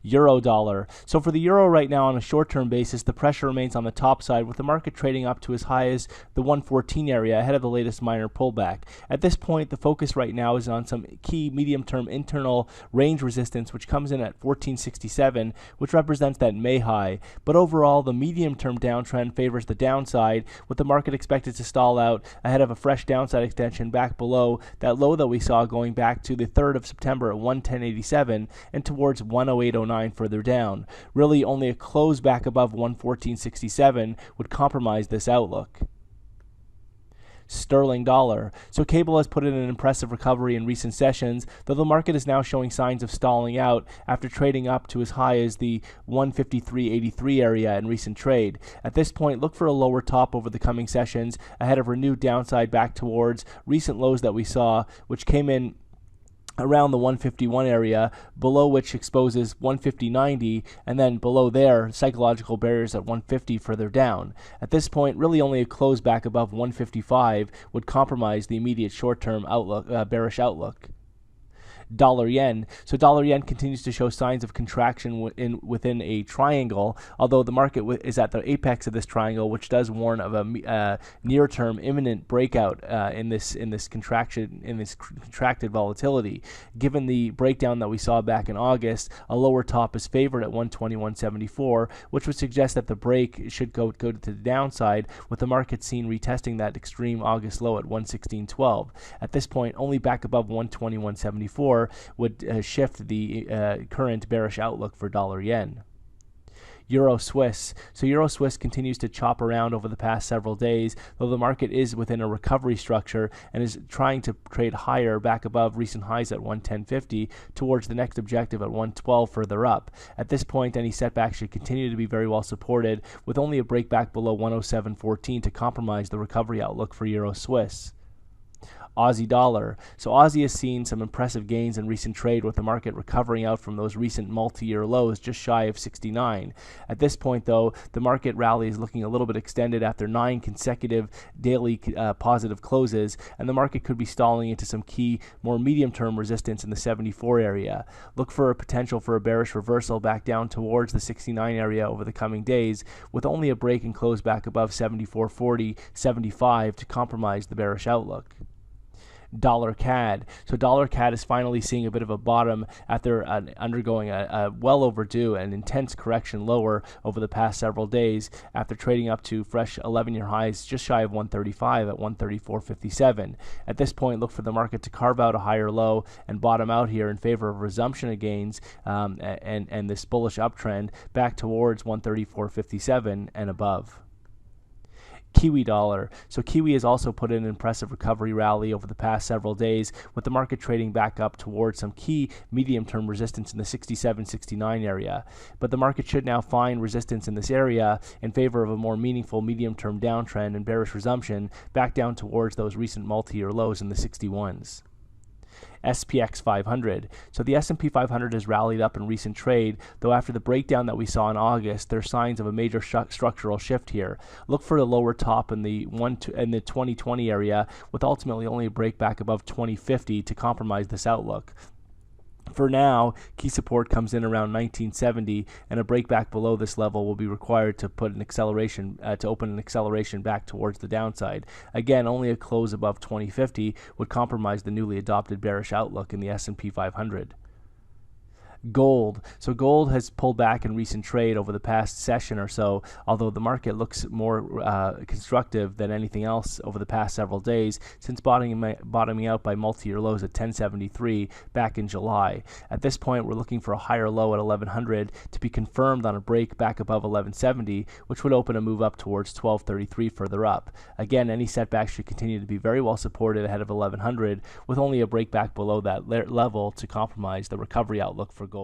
Euro dollar. So for the euro right now on a short-term basis, the pressure remains on the top side with the market trading up to as high as the 114 area ahead of the latest minor pullback. At this point, the focus right now is on some key medium-term internal range resistance, which comes in at 1467, which represents that May high. But overall, the medium-term downtrend favors the downside, with the market expected to stall out ahead of a fresh downside extension back below that low that we saw going back to the 3rd of September at 110.87 and towards 108.09 further down. Really, only a close back above 114.67 would compromise this outlook. Sterling dollar. So cable has put in an impressive recovery in recent sessions, though the market is now showing signs of stalling out after trading up to as high as the 153.83 area in recent trade. At this point, look for a lower top over the coming sessions ahead of renewed downside back towards recent lows that we saw, which came in around the 151 area, below which exposes 150.90, and then below there, psychological barriers at 150 further down. At this point, really only a close back above 155 would compromise the immediate short-term outlook, bearish outlook. Dollar yen. So dollar yen continues to show signs of contraction within a triangle, although the market is at the apex of this triangle, which does warn of a near-term imminent breakout in this contracted volatility. Given the breakdown that we saw back in August, a lower top is favored at 121.74, which would suggest that the break should go to the downside, with the market seen retesting that extreme August low at 116.12. At this point, only back above 121.74 would shift the current bearish outlook for dollar yen. Euro Swiss. So Euro Swiss continues to chop around over the past several days, though the market is within a recovery structure and is trying to trade higher back above recent highs at 110.50 towards the next objective at 112 further up. At this point, any setback should continue to be very well supported, with only a break back below 107.14 to compromise the recovery outlook for Euro Swiss. Aussie dollar. So Aussie has seen some impressive gains in recent trade, with the market recovering out from those recent multi-year lows just shy of 69. At this point, though, the market rally is looking a little bit extended after 9 consecutive daily positive closes, and the market could be stalling into some key, more medium-term resistance in the 74 area. Look for a potential for a bearish reversal back down towards the 69 area over the coming days, with only a break and close back above 74.40, 75 to compromise the bearish outlook. Dollar CAD. So dollar CAD is finally seeing a bit of a bottom after undergoing a well overdue and intense correction lower over the past several days, after trading up to fresh 11-year highs just shy of 135 at 134.57. At this point, look for the market to carve out a higher low and bottom out here in favor of resumption of gains and this bullish uptrend back towards 134.57 and above. Kiwi dollar. So Kiwi has also put in an impressive recovery rally over the past several days, with the market trading back up towards some key medium-term resistance in the 67-69 area. But the market should now find resistance in this area in favor of a more meaningful medium-term downtrend and bearish resumption back down towards those recent multi-year lows in the 61s. SPX 500. So the S&P 500 has rallied up in recent trade, though after the breakdown that we saw in August, there are signs of a major structural shift here. Look for a lower top in the 2020 area, with ultimately only a break back above 2050 to compromise this outlook. For now, key support comes in around 1970, and a break back below this level will be required to put an acceleration to open an acceleration back towards the downside. Again, only a close above 2050 would compromise the newly adopted bearish outlook in the S&P 500. Gold. So gold has pulled back in recent trade over the past session or so, although the market looks more constructive than anything else over the past several days, since bottoming out by multi-year lows at 1073 back in July. At this point, we're looking for a higher low at 1100 to be confirmed on a break back above 1170, which would open a move up towards 1233 further up. Again, any setback should continue to be very well supported ahead of 1100, with only a break back below that level to compromise the recovery outlook for gold.